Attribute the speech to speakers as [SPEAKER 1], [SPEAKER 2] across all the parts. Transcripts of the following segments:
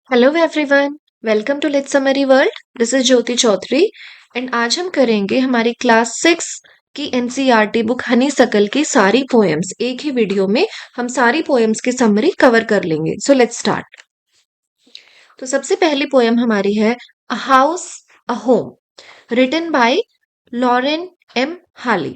[SPEAKER 1] Hello everyone, welcome to let's summary world. This is Jyoti Chaudhary and आज हम करेंगे हमारी क्लास 6 की एनसीईआरटी बुक हनी सकल की सारी पोएम्स। एक ही वीडियो में हम सारी पोएम्स की समरी कवर कर लेंगे। So let's start. तो सबसे पहली पोएम हमारी है a house a home, written by Lorraine M Halli.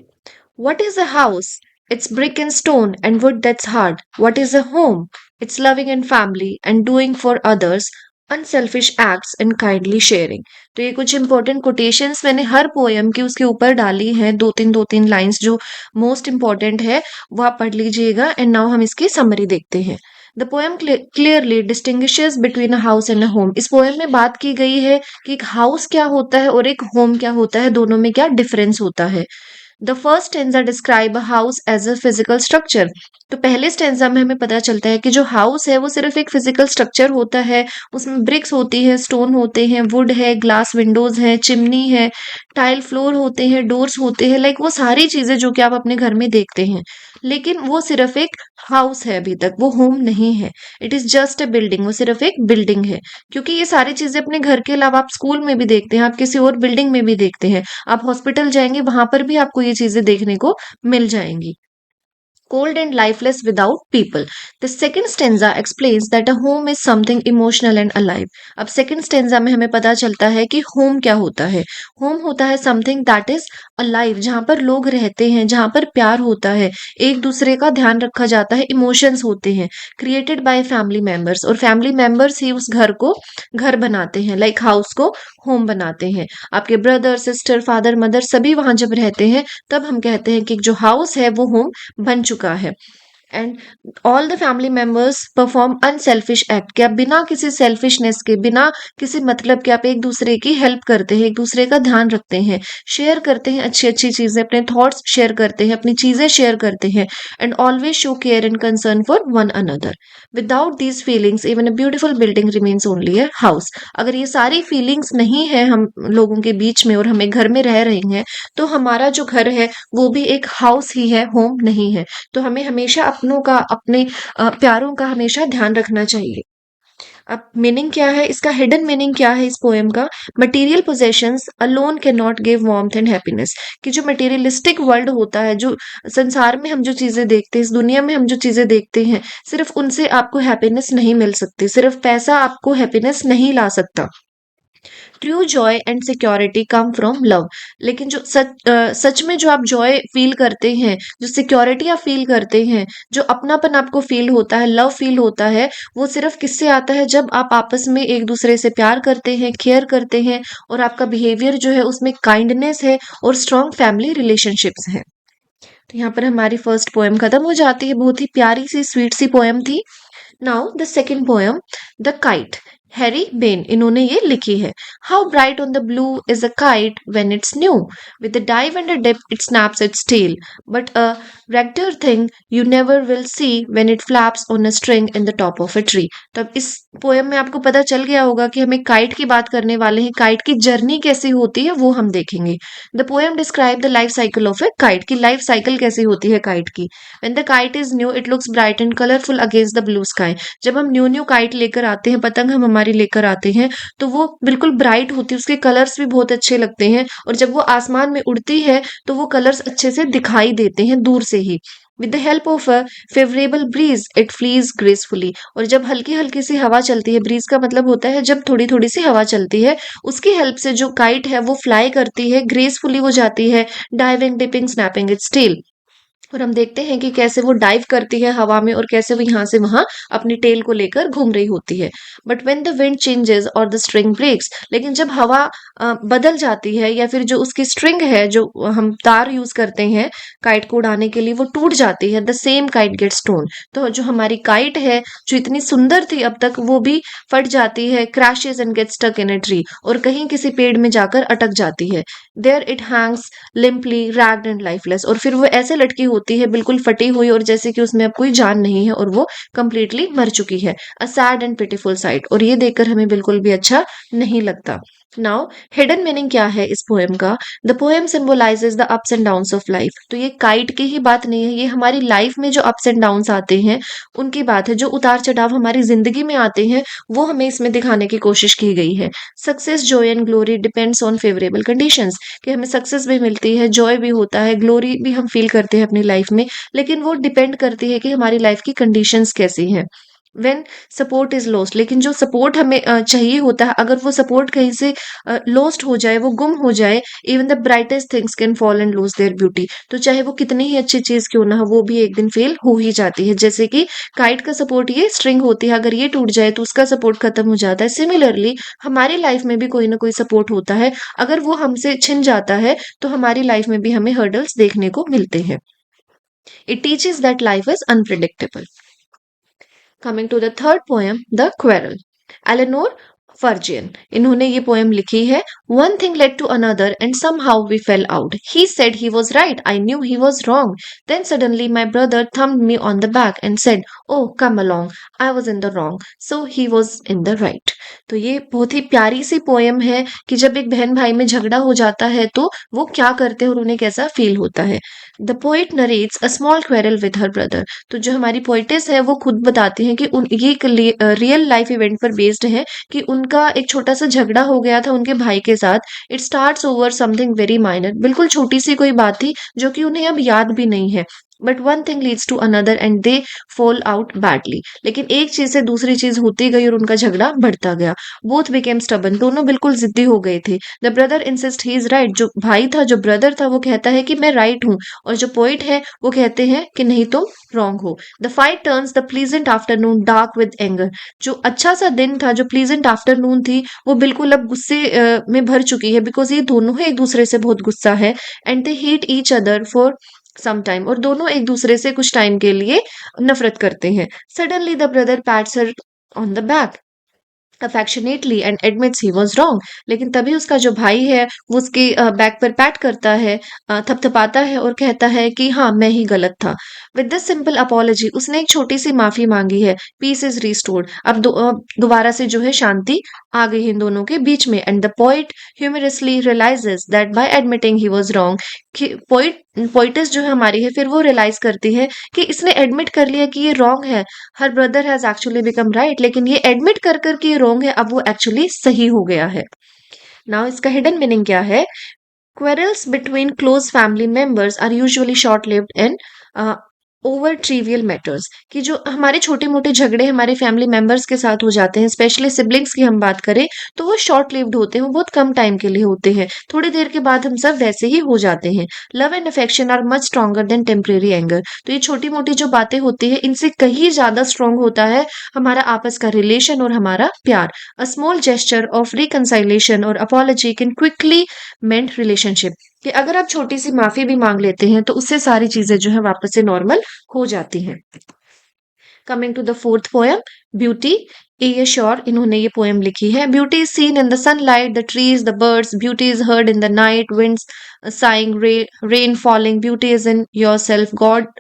[SPEAKER 1] What is a house? It's brick and stone and wood that's hard. What is a home? It's loving and family and doing for others, unselfish acts and kindly sharing. तो ये कुछ important quotations मैंने हर poem की उसके ऊपर डाली हैं, दो तीन लाइंस जो मोस्ट इंपॉर्टेंट है वो आप पढ़ लीजिएगा। एंड नाउ हम इसकी समरी देखते हैं। The poem clearly distinguishes between a house and a home. इस पोएम में बात की गई है कि एक हाउस क्या होता है और एक होम क्या होता है, दोनों में क्या डिफरेंस होता है। The first stanza describe a house as a physical structure. तो पहले स्टेंजा में हमें पता चलता है कि जो हाउस है वो सिर्फ एक फिजिकल स्ट्रक्चर होता है। उसमें ब्रिक्स होती है, स्टोन होते हैं, वुड है, ग्लास विंडोज है, चिमनी है, टाइल फ्लोर होते हैं, डोर्स होते हैं, लाइक वो सारी चीजें जो कि आप अपने घर में देखते हैं। लेकिन वो सिर्फ एक हाउस है, अभी तक वो होम नहीं है। It is just a building, वो सिर्फ एक बिल्डिंग है। क्योंकि ये सारी चीजें अपने घर के अलावा आप स्कूल में भी देखते हैं, आप किसी और बिल्डिंग में भी देखते हैं, आप हॉस्पिटल जाएंगे वहां पर भी आपको ये चीजें देखने को मिल जाएंगी। Cold and lifeless without people. The second stanza explains that a home is something emotional and alive. अब second stanza में हमें पता चलता है कि home क्या होता है। home होता है something that is alive, जहाँ पर लोग रहते हैं, जहाँ पर प्यार होता है, एक दूसरे का ध्यान रखा जाता है, इमोशंस होते हैं, क्रिएटेड बाय फैमिली मेंबर्स, और फैमिली मेंबर्स ही उस घर को घर बनाते हैं, लाइक हाउस को होम बनाते हैं। आपके ब्रदर सिस्टर फादर मदर सभी वहां जब रहते हैं तब हम कहते हैं कि जो हाउस है वो होम बन चुका है। And all the family members perform unselfish act, कि आप बिना किसी सेल्फिशनेस के, बिना किसी मतलब के आप एक दूसरे की हेल्प करते हैं, एक दूसरे का ध्यान रखते हैं, शेयर करते हैं अच्छी अच्छी चीजें, अपने थॉट्स शेयर करते हैं, अपनी चीजें शेयर करते हैं। And always show care and concern for one another. Without these feelings even a beautiful building remains only a house. अगर ये सारी फीलिंग्स नहीं है हम लोगों के बीच में और हमें घर में रह रहे हैं, तो हमारा जो घर है वो भी एक हाउस ही है, होम नहीं है। तो हमें हमेशा अपनों का, अपने प्यारों का हमेशा ध्यान रखना चाहिए। अब मीनिंग क्या है इसका, हिडन मीनिंग क्या है इस पोएम का? Material possessions alone can not give warmth and happiness. कि जो मटेरियलिस्टिक वर्ल्ड होता है, जो संसार में हम जो चीजें देखते हैं, इस दुनिया में हम जो चीजें देखते हैं, सिर्फ उनसे आपको हैप्पीनेस नहीं मिल सकती, सिर्फ पैसा आपको हैप्पीनेस नहीं ला सकता। True Joy and security come from love. लेकिन जो सच में जो आप जॉय फील करते हैं, जो सिक्योरिटी आप फील करते हैं, जो अपनापन आपको फील होता है, लव फील होता है, वो सिर्फ किससे आता है? जब आप आपस में एक दूसरे से प्यार करते हैं, केयर करते हैं, और आपका बिहेवियर जो है उसमें काइंडनेस है और स्ट्रॉन्ग फैमिली रिलेशनशिप्स हैं। तो यहाँ पर हमारी फर्स्ट पोएम खत्म हो जाती है। बहुत ही प्यारी सी स्वीट सी पोएम थी। Now the second poem, the kite, Harry Behn इन्होंने ये लिखी है। How bright on the blue is a kite when it's new, with a dive and a dip it snaps its tail, but a raggeder thing you never will see when it flaps on a string in the top of a tree. तब इस poem में आपको पता चल गया होगा कि हमें काइट की बात करने वाले हैं। काइट की जर्नी कैसी होती है वो हम देखेंगे। The poem describe the life cycle of A kite, की लाइफ साइकिल कैसी होती है काइट की। When the kite is knew it looks bright and colourful against the blue sky. जब हम न्यू न्यू काइट लेकर आते हैं, पतंग हम हमारी लेकर आते हैं, तो वो बिल्कुल ब्राइट होती है, उसके कलर्स भी बहुत अच्छे लगते हैं, और जब वो आसमान में उड़ती है तो वो कलर्स अच्छे से दिखाई देते हैं दूर से ही। With the help of a favourable breeze it flees gracefully. और जब हल्की हल्की सी हवा चलती है, ब्रीज का मतलब होता है जब थोड़ी थोड़ी सी हवा चलती है, उसकी हेल्प से जो काइट है वो फ्लाई करती है, ग्रेसफुली वो जाती है, diving dipping snapping its tail. और हम देखते हैं कि कैसे वो डाइव करती है हवा में और कैसे वो यहाँ से वहां अपनी टेल को लेकर घूम रही होती है। But when the wind changes और द स्ट्रिंग ब्रेक्स, लेकिन जब हवा बदल जाती है, या फिर जो उसकी स्ट्रिंग है, जो हम तार यूज करते हैं काइट को उड़ाने के लिए, वो टूट जाती है, the same kite gets torn. तो जो हमारी काइट है जो इतनी सुंदर थी अब तक, वो भी फट जाती है, crashes and get stuck in a tree, और कहीं किसी पेड़ में जाकर अटक जाती है। There it hangs limply ragged and lifeless, और फिर वो ऐसे लटकी होती है बिल्कुल फटी हुई, और जैसे कि उसमें अब कोई जान नहीं है और वो कंप्लीटली मर चुकी है। A sad and pitiful site, और ये देखकर हमें बिल्कुल भी अच्छा नहीं लगता। नाउ हिडन मीनिंग क्या है इस पोएम का? The poem symbolises the ups and downs of life. तो ये काइट की ही बात नहीं है, ये हमारी लाइफ में जो अप्स एंड डाउन्स आते हैं उनकी बात है। जो उतार चढ़ाव हमारी जिंदगी में आते हैं वो हमें इसमें दिखाने की कोशिश की गई है। Success, Joy and glory depends on favourable conditions, कि हमें सक्सेस भी मिलती है, जॉय भी होता है, ग्लोरी भी हम फील करते हैं अपनी लाइफ में, लेकिन वो डिपेंड करती है कि हमारी लाइफ की कंडीशंस कैसी हैं। व्हेन सपोर्ट इज लॉस्ट, लेकिन जो सपोर्ट हमें चाहिए होता है, अगर वो सपोर्ट कहीं से लॉस्ट हो जाए, वो गुम हो जाए, even the brightest things can fall and lose their beauty. तो चाहे वो कितनी ही अच्छी चीज क्यों ना हो, वो भी एक दिन फेल हो ही जाती है। जैसे कि काइट का सपोर्ट ये स्ट्रिंग होती है, अगर ये टूट जाए तो उसका सपोर्ट खत्म हो जाता है। सिमिलरली हमारी लाइफ में भी कोई ना कोई सपोर्ट होता है, अगर वो हमसे छिन जाता है तो हमारी लाइफ में भी हमें हर्डल्स देखने को मिलते हैं। It teaches that life is unpredictable. Coming to the third poem, the quarrel, Eleanor Farjeon, इन्होंने ये पोएम लिखी है। One thing led to another and somehow we fell out, he said he was right, I knew he was wrong, then suddenly my brother thumped me on the back and said, oh come along, I was in the wrong, so he was in the right. तो ये बहुत ही प्यारी सी poem है कि जब एक बहन भाई में झगड़ा हो जाता है तो वो क्या करते हैं और उन्हें कैसा फील होता है। The poet narrates a small quarrel with her brother. तो जो हमारी पोइटेस है वो खुद बताती हैं कि ये एक रियल लाइफ इवेंट पर बेस्ड है, कि उनका एक छोटा सा झगड़ा हो गया था उनके भाई के साथ। It starts over something very minor, बिल्कुल छोटी सी कोई बात थी जो कि उन्हें अब याद भी नहीं है। But one thing leads to another and they fall out badly. लेकिन एक चीज से दूसरी चीज होती गई और उनका झगड़ा बढ़ता गया। बोथ बिकेम स्टबन, दोनों बिल्कुल जिद्दी हो गए थे। The brother insist he is right, जो भाई था, जो ब्रदर था, वो कहता है कि मैं राइट हूँ, और जो पोइट है वो कहते हैं कि नहीं, तुम रॉन्ग हो। The fight turns the pleasant afternoon dark with anger. जो अच्छा सा दिन था, जो प्लीजेंट आफ्टरनून थी, वो बिल्कुल अब गुस्से में भर चुकी है, बिकॉज ये दोनों ही एक दूसरे से बहुत गुस्सा है। And they hate each other for some time, और दोनों एक दूसरे से कुछ टाइम के लिए नफरत करते हैं। Suddenly the brother pets her on the back affectionately and admits he was wrong. लेकिन तभी उसका जो भाई है वो उसके बैक पर पैट करता है, थपथपाता है और कहता है कि हाँ, मैं ही गलत था। विद दिस सिंपल अपॉलॉजी, उसने एक छोटी सी माफी मांगी है। पीस इज रिस्टोर्ड, अब दोबारा से जो है शांति आ गई है इन दोनों के बीच में। And the poet humorously realises that by admitting he was wrong, poetess जो है हमारी है, फिर वो रियलाइज करती है कि इसने एडमिट कर लिया कि ये रॉन्ग है, her brother has actually become right, लेकिन ये एडमिट कर कर के रॉन्ग है, अब वो एक्चुअली सही हो गया है। नाउ इसका हिडन मीनिंग क्या है? Quarrels between close family members are usually short-lived and over trivial matters, कि जो हमारे छोटे मोटे झगड़े हमारे फैमिली मेंबर्स के साथ हो जाते हैं, स्पेशली सिबलिंग्स की हम बात करें, तो वो शॉर्ट लिव्ड होते हैं, वो बहुत कम टाइम के लिए होते हैं, थोड़ी देर के बाद हम सब वैसे ही हो जाते हैं। Love and affection are much stronger than temporary anger. तो ये छोटी मोटी जो बातें होती है, इनसे कहीं ज्यादा स्ट्रांग होता है हमारा आपस का रिलेशन और हमारा प्यार। अ स्मॉल जेस्चर ऑफ रिकंसाइलेशन और apology can quickly meant relationship, कि अगर आप छोटी सी माफी भी मांग लेते हैं तो उससे सारी चीजें जो है वापस से नॉर्मल हो जाती हैं। Coming to the fourth poem, beauty, E Shure, इन्होंने ये पोएम लिखी है। Beauty is seen in the sunlight, the trees, the birds, beauty is heard in the night winds sighing, rain falling, beauty is in yourself, God,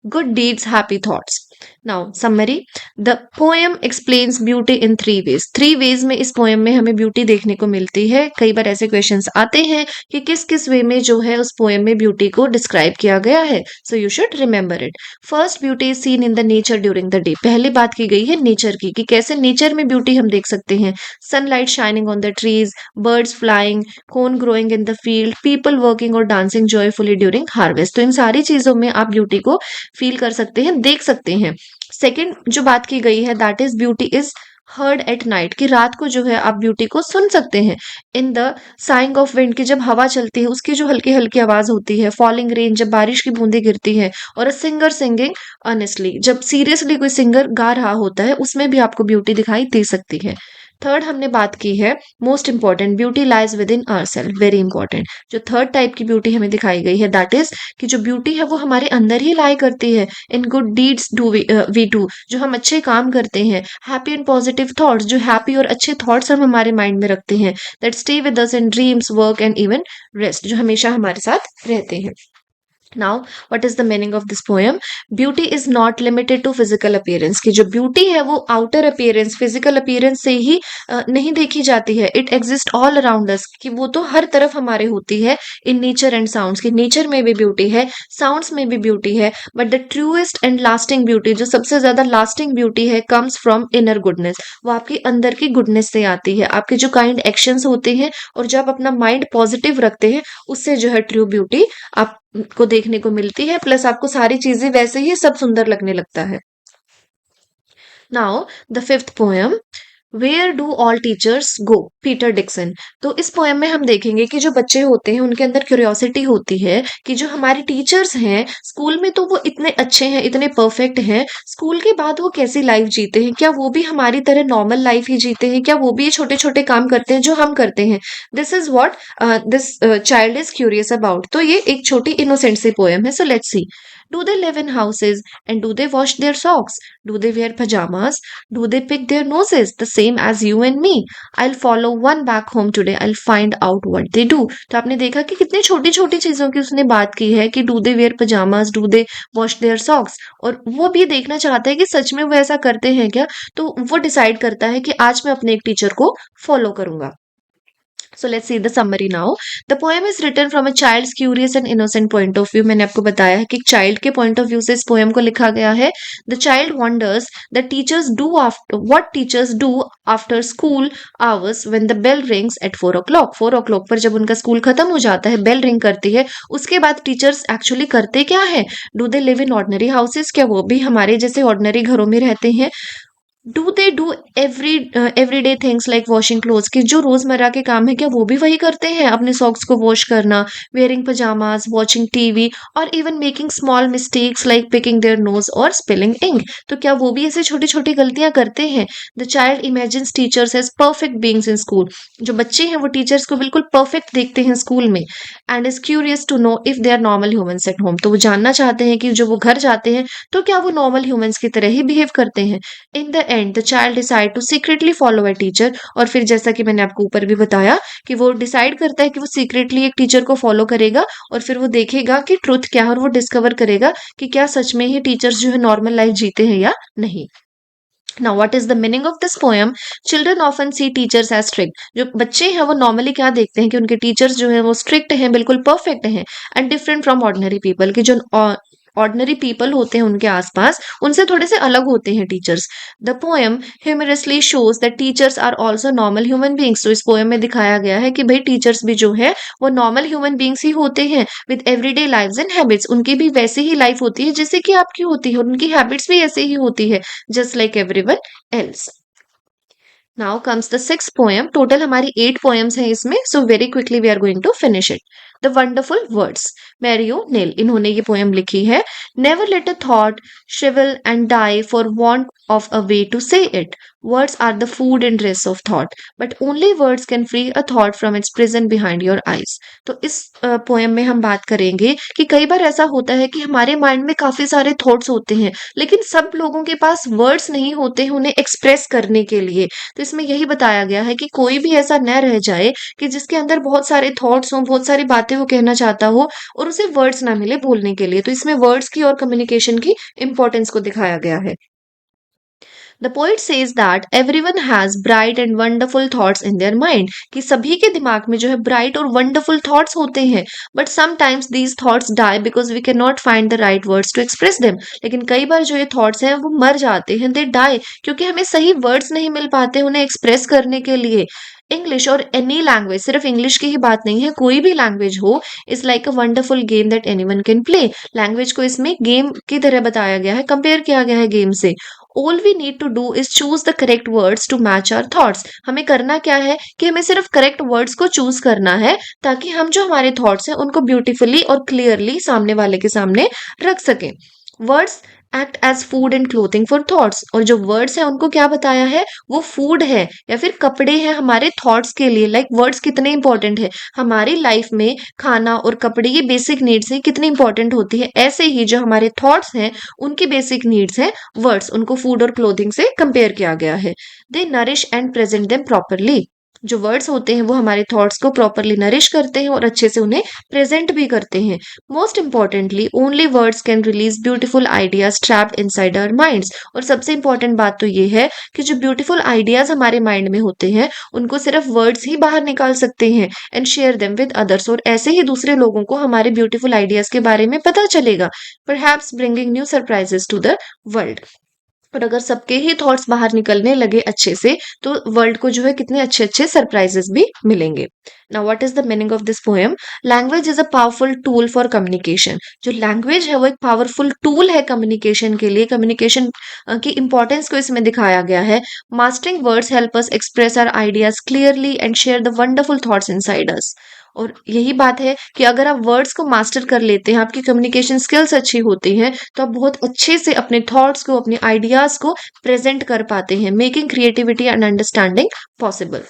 [SPEAKER 1] good deeds, happy thoughts. Now summary, the poem explains beauty in three ways. Three ways में इस poem में हमें beauty देखने को मिलती है। कई बार ऐसे क्वेश्चंस आते हैं कि किस किस वे में जो है उस पोएम में ब्यूटी को डिस्क्राइब किया गया है, so you should remember it. First, beauty is seen in the nature during the day. पहले बात की गई है नेचर की, कि कैसे नेचर में ब्यूटी हम देख सकते हैं। Sunlight shining on the trees, birds flying, corn growing in the field, people working और dancing joyfully during harvest। तो इन सारी चीजों में आप ब्यूटी को फील कर सकते हैं, देख सकते हैं। सेकंड जो बात की गई है, that is beauty is heard at night, कि रात को जो है आप ब्यूटी को सुन सकते हैं। In the saying of wind, की जब हवा चलती है उसकी जो हल्की हल्की आवाज होती है। फॉलिंग रेन, जब बारिश की बूंदें गिरती है। और अ सिंगर सिंगिंग ऑनेस्टली, जब सीरियसली कोई सिंगर गा रहा होता है, उसमें भी आपको ब्यूटी दिखाई दे सकती है। थर्ड हमने बात की है most important, beauty lies within our self, very important. जो थर्ड टाइप की ब्यूटी हमें दिखाई गई है, दैट इज कि जो ब्यूटी है वो हमारे अंदर ही लाई करती है। In good deeds do we do, जो हम अच्छे काम करते हैं। हैप्पी एंड पॉजिटिव थॉट्स, जो हैप्पी और अच्छे थॉट्स हम हमारे माइंड में रखते हैं। That stay with us in dreams, work and even rest, जो हमेशा हमारे साथ रहते हैं। Now what is the meaning of this poem? Beauty is not limited to physical appearance, की जो ब्यूटी है वो आउटर अपीयरेंस, फिजिकल अपीयरेंस से ही नहीं देखी जाती है। It exist all around us, कि वो तो हर तरफ हमारे होती है। इन नेचर एंड साउंड्स, की नेचर में भी ब्यूटी है, साउंड्स में भी ब्यूटी है। But the truest and lasting beauty, जो सबसे ज्यादा लास्टिंग ब्यूटी है, कम्स फ्रॉम इनर गुडनेस। वो आपकी अंदर की गुडनेस से आती है, आपके जो काइंड एक्शंस होते हैं और जब अपना माइंड पॉजिटिव रखते हैं, उससे जो है ट्रू ब्यूटी आपको देखने को मिलती है। प्लस आपको सारी चीजें वैसे ही सब सुंदर लगने लगता है। Now the fifth poem, where do all teachers go, Peter Dixon. तो इस पोएम में हम देखेंगे कि जो बच्चे होते हैं उनके अंदर क्यूरियोसिटी होती है कि जो हमारे टीचर्स हैं स्कूल में, तो वो इतने अच्छे हैं, इतने परफेक्ट हैं, स्कूल के बाद वो कैसी लाइफ जीते हैं, क्या वो भी हमारी तरह नॉर्मल लाइफ ही जीते हैं, क्या वो भी ये छोटे छोटे काम करते हैं जो हम करते हैं। This is what this child is curious about. तो ये एक छोटी इनोसेंट सी पोएम है। So let's see, do they live in houses and do they wash their socks, do they wear pyjamas, do they pick their noses the same as you and me? I'll follow one back home today. I'll find out what they do. तो आपने देखा कि कितनी छोटी छोटी चीजों की उसने बात की है, कि do they wear pyjamas, do they wash their socks, और वो भी देखना चाहता है कि सच में वो ऐसा करते हैं क्या। तो वो डिसाइड करता है कि आज मैं अपने एक टीचर को फॉलो करूंगा। So let's see the summary now. The poem is written from a child's curious and innocent point of view. मैंने आपको बताया है कि child के point of view से इस poem को लिखा गया है. The child wonders that teachers do after what teachers do after school hours when the bell rings at 4 o'clock. 4 o'clock पर जब उनका स्कूल खत्म हो जाता है, बेल रिंग करती है, उसके बाद टीचर्स एक्चुअली करते क्या है? Do they live in ordinary houses, क्या वो भी हमारे जैसे ऑर्डनरी घरों में रहते हैं? Do they do everyday things like washing clothes, की जो रोजमर्रा के काम है क्या वो भी वही करते हैं? अपने सॉक्स को वॉश करना, वेयरिंग पजामाज, वॉचिंग टीवी, और even making small mistakes like picking their nose और स्पिलिंग इंक, तो क्या वो भी ऐसे छोटी छोटी गलतियां करते हैं? The child imagines teachers as perfect beings in school, जो बच्चे हैं वो टीचर्स को बिल्कुल परफेक्ट देखते हैं स्कूल में। And is curious to know if they are normal humans at home, तो वो जानना चाहते हैं कि जो वो घर जाते हैं तो क्या वो नॉर्मल ह्यूमंस की तरह ही बिहेव करते हैं। In the end the child decide to secretly follow a teacher, और फिर जैसा कि मैंने आपको ऊपर भी बताया कि वो डिसाइड करता है कि वो सीक्रेटली एक टीचर को फॉलो करेगा, और फिर वो देखेगा कि ट्रुथ क्या है, और वो डिस्कवर करेगा कि क्या सच में ही टीचर्स जो है नॉर्मल लाइफ जीते हैं या नहीं। Now, what is the meaning of this poem? Children often see teachers as strict. जो बच्चे हैं वो नॉर्मली क्या देखते हैं कि उनके टीचर्स जो हैं वो स्ट्रिक्ट हैं, बिल्कुल परफेक्ट हैं, and different from ordinary people, की जो ऑर्डिनरी पीपल होते हैं उनके आसपास, उनसे थोड़े से अलग होते हैं teachers. The poem humorously shows that teachers are also normal human beings. तो इस पोएम में दिखाया गया है कि भाई टीचर्स भी जो है वो नॉर्मल ह्यूमन बींग्स ही होते हैं, with everyday lives and habits. उनकी भी वैसे ही लाइफ होती है जैसे कि आपकी होती है, और उनकी हैबिट्स भी ऐसे ही होती है, just like everyone else. Now comes the sixth poem. Total हमारी 8 poems हैं इसमें, so very quickly we are going to finish it. The Wonderful Words. Mario nail, इन्होंने ये पोएम लिखी है। Never let a thought shrivel and die for want of a way to say it. Words are the food and dress of thought, but only words can free a thought from its prison behind your eyes. तो इस poem में हम बात करेंगे कि कई बार ऐसा होता है कि हमारे माइंड में काफी सारे थॉट्स होते हैं, लेकिन सब लोगों के पास वर्ड्स नहीं होते हैं उन्हें एक्सप्रेस करने के लिए। तो इसमें यही बताया गया है कि कोई भी ऐसा न रह जाए कि जिसके अंदर बहुत सारे थॉट्स हों, बहुत सारी बातें वो कहना चाहता हो, और उसे वर्ड्स ना मिले बोलने के लिए। तो इसमें वर्ड्स की और कम्युनिकेशन की इंपॉर्टेंस को दिखाया गया है। The poet says that everyone has bright and wonderful thoughts in their mind, कि सभी के दिमाग में जो है ब्राइट और वंडरफुल थॉट्स होते हैं, but sometimes these thoughts die because we can not find the right words to express them. लेकिन कई बार जो ये थॉट्स हैं वो मर जाते हैं, दे डाई, क्योंकि हमें सही वर्ड्स नहीं मिल पाते उन्हें एक्सप्रेस करने के लिए। इंग्लिश और एनी लैंग्वेज, सिर्फ इंग्लिश की ही बात नहीं है, कोई भी लैंग्वेज हो, is like a wonderful game that anyone can play. Language को इसमें गेम की तरह बताया गया है, कंपेयर किया गया है गेम से। All we need to do is choose the correct words to match our thoughts. हमें करना क्या है कि हमें सिर्फ करेक्ट वर्ड्स को चूज करना है, ताकि हम जो हमारे थॉट्स हैं उनको ब्यूटीफुली और क्लियरली सामने वाले के सामने रख सकें। Words act as food and clothing for thoughts, और जो वर्ड्स हैं उनको क्या बताया है, वो फूड है या फिर कपड़े हैं हमारे थॉट्स के लिए। लाइक वर्ड्स कितने इंपॉर्टेंट है हमारी लाइफ में, खाना और कपड़े ये बेसिक नीड्स हैं, कितनी इंपॉर्टेंट होती है, ऐसे ही जो हमारे थॉट्स हैं उनकी बेसिक नीड्स हैं वर्ड्स, उनको फूड और क्लोथिंग से कंपेयर किया गया है। They nourish and present them properly. जो वर्ड्स होते हैं वो हमारे थॉट्स को प्रॉपरली नरिश करते हैं और अच्छे से उन्हें प्रेजेंट भी करते हैं। Most importantly only words can release beautiful ideas trapped inside our minds. और सबसे इंपॉर्टेंट बात तो ये है कि जो ब्यूटीफुल आइडियाज हमारे माइंड में होते हैं उनको सिर्फ वर्ड्स ही बाहर निकाल सकते हैं and share them with others. और ऐसे ही दूसरे लोगों को हमारे ब्यूटीफुल आइडियाज के बारे में पता चलेगा, perhaps bringing new surprises to the world. और अगर सबके ही थॉट्स बाहर निकलने लगे अच्छे से, तो वर्ल्ड को जो है कितने अच्छे अच्छे सरप्राइजेस भी मिलेंगे। Now what is the meaning of this poem? Language is a powerful tool for communication. जो लैंग्वेज है वो एक पावरफुल टूल है कम्युनिकेशन के लिए। कम्युनिकेशन की इंपॉर्टेंस को इसमें दिखाया गया है। Mastering words help us express our ideas clearly and share the wonderful thoughts inside us. और यही बात है कि अगर आप वर्ड्स को मास्टर कर लेते हैं, आपकी कम्युनिकेशन स्किल्स अच्छी होती हैं, तो आप बहुत अच्छे से अपने थॉट्स को, अपने आइडियाज को प्रेजेंट कर पाते हैं, making creativity and understanding possible.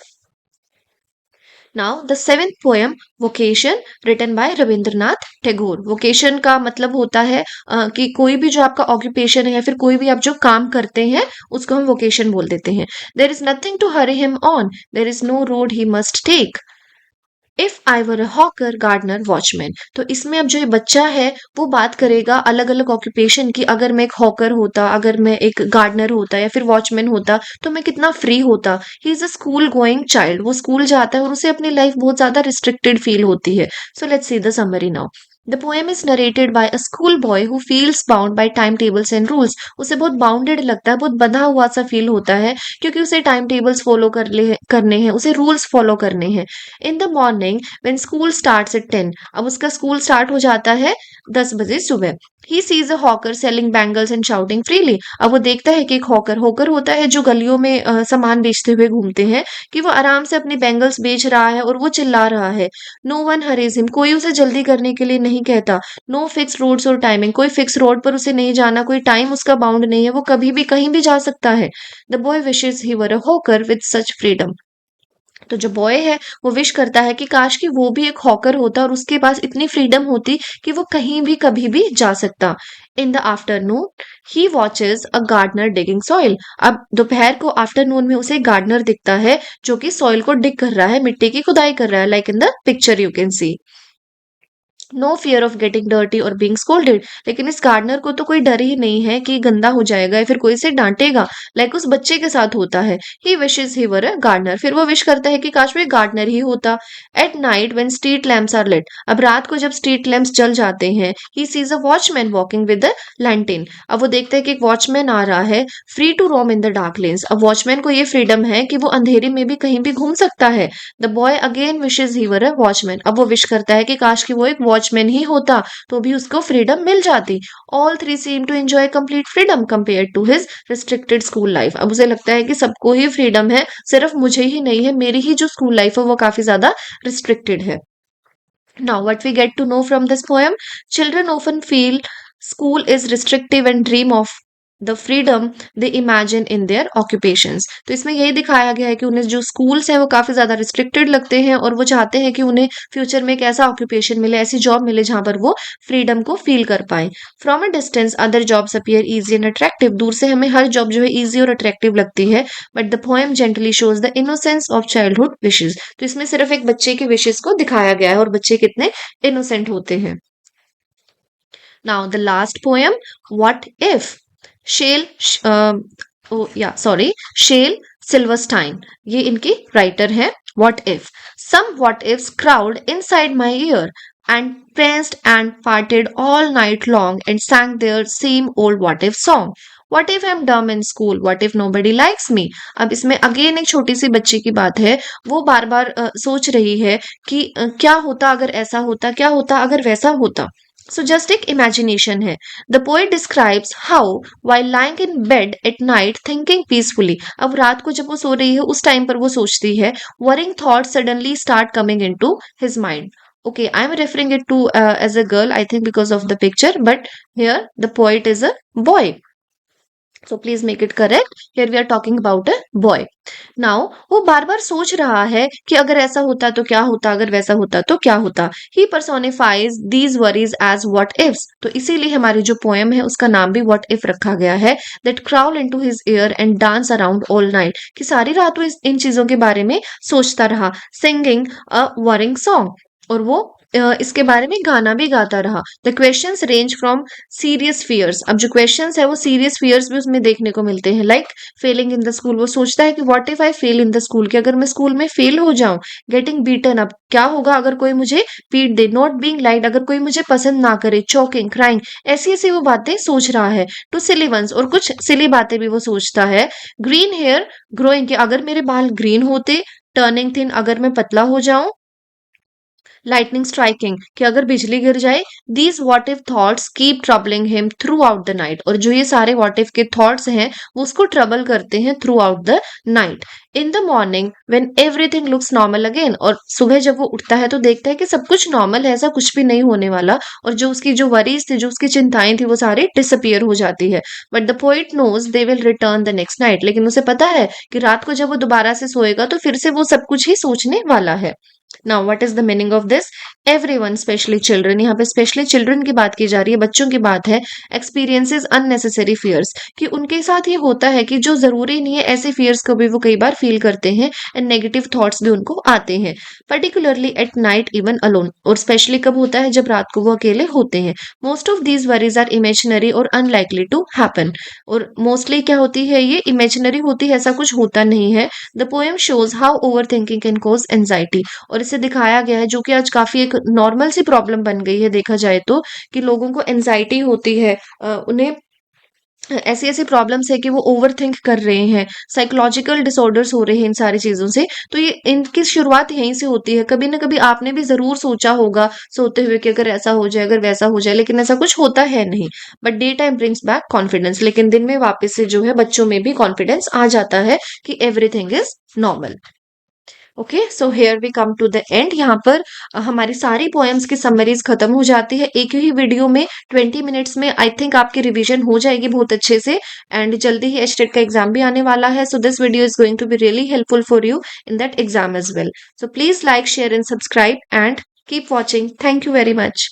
[SPEAKER 1] Now the seventh poem vocation, written by Rabindranath Tagore. Vocation का मतलब होता है कि कोई भी जो आपका ऑक्यूपेशन है या फिर कोई भी आप जो काम करते हैं उसको हम वोकेशन बोल देते हैं। There is nothing to hurry him on, there is no road he must take, if I were a hawker gardener watchman. तो इसमें अब जो ये बच्चा है वो बात करेगा अलग अलग ऑक्यूपेशन की। अगर मैं एक हॉकर होता, अगर मैं एक गार्डनर होता या फिर वॉचमैन होता तो मैं कितना फ्री होता। He is a school going child, वो स्कूल जाता है और उसे अपनी लाइफ बहुत ज्यादा रिस्ट्रिक्टेड फील होती है। So let's see the summary now. The poem is narrated by a school boy who feels bound by time tables and rules. उसे बहुत बाउंडेड लगता है, बहुत बंधा हुआ सा फील होता है, क्योंकि उसे टाइम टेबल्स फॉलो करने हैं, उसे रूल्स फॉलो करने हैं। In the morning when school starts at 10, अब उसका स्कूल स्टार्ट हो जाता है 10 बजे सुबह। ही sees a hawker selling bangles and shouting freely. अब वो देखता है कि एक हॉकर, हॉकर होता है जो गलियों में सामान बेचते हुए घूमते हैं, कि वो आराम से अपनी बैंगल्स बेच रहा है और वो चिल्ला रहा है। नो वन हरीज हिम, कोई उसे जल्दी करने के लिए नहीं कहता। नो फिक्स रोड्स और टाइमिंग, कोई फिक्स रोड पर उसे नहीं जाना, कोई टाइम उसका बाउंड नहीं है, वो कभी भी कहीं भी जा सकता है। The boy wishes he were a hawker with such freedom. तो जो बॉय है वो विश करता है कि काश कि वो भी एक हॉकर होता और उसके पास इतनी फ्रीडम होती कि वो कहीं भी कभी भी जा सकता। In the afternoon he watches a gardener digging soil. अब दोपहर को आफ्टरनून में उसे गार्डनर दिखता है जो कि सॉइल को डिग कर रहा है, मिट्टी की खुदाई कर रहा है, like in the picture you can see. No fear of getting dirty और बीइंग स्कोल्डेड। लेकिन इस गार्डनर को तो कोई डर ही नहीं है कि गंदा हो जाएगा या फिर कोई इसे डांटेगा, लाइक उस बच्चे के साथ होता है। ही wishes he were a gardener, फिर वो विश करता है कि काश वो एक गार्डनर ही होता। At night when street lamps are lit, अब रात को जब स्ट्रीट लैम्प्स जल जाते हैं, he sees a watchman walking with a lantern. अब वो देखता है कि एक वॉचमैन आ रहा है, free to roam in the dark lanes. अब वॉचमैन को ये फ्रीडम है कि वो अंधेरे में भी कहीं भी घूम सकता है। The boy again wishes he were a watchman, अब वो विश करता है कि काश कि वो एक वॉचमैन ही होता तो भी उसको फ्रीडम मिल जाती। All three seem to enjoy complete freedom compare to his restricted school life. अब उसे लगता है कि सबको ही फ्रीडम है, सिर्फ मुझे ही नहीं है, मेरी ही जो स्कूल लाइफ है वो काफी ज्यादा रिस्ट्रिक्टेड है। Now, what we get to know from this poem, children often feel school is restrictive and dream of the freedom they imagine in their occupations। तो इसमें यही दिखाया गया है कि उन्हें जो स्कूल्स हैं वो काफ़ी ज़्यादा रिस्ट्रिक्टेड लगते हैं और वो चाहते हैं कि उन्हें फ्यूचर में एक ऐसा ऑक्यूपेशन मिले, ऐसी जॉब मिले जहाँ पर वो फ्रीडम को फील कर पाए। From a distance other jobs appear easy and attractive, दूर से हमें हर जॉब जो है ईजी और अट्रैक्टिव लगती है, but the poem gently shows the innocence of childhood wishes. तो इसमें सिर्फ एक बच्चे के विशेष को दिखाया गया है और बच्चे कितने इनोसेंट होते हैं। Now the last poem, what if. Shel Shel Silverstein, ये इनकी राइटर है। What if, some what ifs crowd inside my ear and pranced and farted all night long and sang their same old what if song. What if I'm dumb in school? What if nobody likes me? अब इसमें again एक छोटी सी बच्ची की बात है, वो बार बार सोच रही है कि क्या होता अगर ऐसा होता, क्या होता अगर वैसा होता। So just एक imagination है। The poet describes how while lying in bed at night thinking peacefully, अब रात को जब वो सो रही है उस टाइम पर वो सोचती है, worrying thoughts suddenly start coming into his mind. Okay, I'm referring it to as a girl, I think because of the picture, but here the poet is a boy. So please make it correct. Here we are talking about a boy. नाउ वो बार बार सोच रहा है कि अगर ऐसा होता तो क्या होता, अगर वैसा होता तो क्या होता। He personifies these worries as what ifs. तो इसीलिए हमारी जो पोएम है उसका नाम भी व्हाट इफ रखा गया है। That crawl into his year and dance around all night, कि सारी रात वो इन चीजों के बारे में सोचता रहा। सिंगिंग अ वरिंग सॉन्ग, और वो इसके बारे में गाना भी गाता रहा। The questions range from serious fears. अब जो क्वेश्चंस है वो सीरियस फियर्स भी उसमें देखने को मिलते हैं, like Fehling in the school. वो सोचता है कि what if I fail in the school, कि अगर मैं स्कूल में फेल हो जाऊं। गेटिंग बीटन अप, क्या होगा अगर कोई मुझे पीट दे। नॉट बीइंग लाइक्ड, अगर कोई मुझे पसंद ना करे। चोकिंग, क्राइंग, ऐसी ऐसी वो बातें सोच रहा है। टू सिली वंस, और कुछ सिली बातें भी वो सोचता है। ग्रीन हेयर ग्रोइंग, कि अगर मेरे बाल ग्रीन होते। टर्निंग थिन, अगर मैं पतला हो जाऊं। लाइटनिंग स्ट्राइकिंग, कि अगर बिजली गिर जाए। These what if thoughts keep troubling him through out the night, और जो ये सारे व्हाट इफ के थॉट्स हैं वो उसको ट्रबल करते हैं through out the night. In the morning when everything looks normal again, और सुबह जब वो उठता है तो देखता है कि सब कुछ नॉर्मल है, ऐसा कुछ भी नहीं होने वाला। और जो उसकी जो वरीज थी, जो उसकी चिंताएं थी, वो सारी डिसअपियर हो जाती है। But the poet knows they will return the next night, लेकिन उसे पता है कि रात को जब वो दोबारा से सोएगा तो फिर से वो सब कुछ ही सोचने वाला है। Now what is the meaning of this? Everyone specially children, यहाँ पे स्पेशली चिल्ड्रन की बात की जा रही है, बच्चों की बात है। एक्सपीरियंसेस अननेसेसरी फियर्स, कि उनके साथ ये होता है कि जो जरूरी नहीं है ऐसे फियर्स को भी वो कई बार फील करते हैं। एंड नेगेटिव थॉट्स भी उनको आते हैं, particularly at night even alone, और स्पेशली कब होता है, जब रात को वो अकेले होते हैं। Most of these worries are imaginary और अनलाइकली टू हैपन, और मोस्टली क्या होती है, ये इमेजिनरी होती है, ऐसा कुछ होता नहीं है। The poem shows how over thinking can cause anxiety, और इसे दिखाया गया है, जो कि आज काफी एक नॉर्मल सी प्रॉब्लम बन गई है देखा जाए तो, कि लोगों को एंजाइटी होती है। उन्हें ऐसी ऐसी प्रॉब्लम्स है कि वो ओवर थिंक कर रहे हैं। साइकोलॉजिकल डिसऑर्डर्स हो रहे हैं इन सारी चीजों से। तो ये इनकी शुरुआत यहीं से होती है। कभी ना कभी आपने भी जरूर सोचा होगा सोते हुए कि अगर ऐसा हो जाए, अगर वैसा हो जाए, लेकिन ऐसा कुछ होता है नहीं। But day time brings back confidence, लेकिन दिन में वापस से जो है बच्चों में भी कॉन्फिडेंस आ जाता है कि everything is normal. Okay, so here we come to the end. यहाँ पर हमारी सारी पोएम्स की समरीज खत्म हो जाती है एक ही वीडियो में। 20 मिनट्स में आई थिंक आपकी रिवीजन हो जाएगी बहुत अच्छे से। एंड जल्दी ही एचटेट का एग्जाम भी आने वाला है, so this video is going to be really helpful for you in that exam as well. So please like, share and subscribe and keep watching. Thank you very much.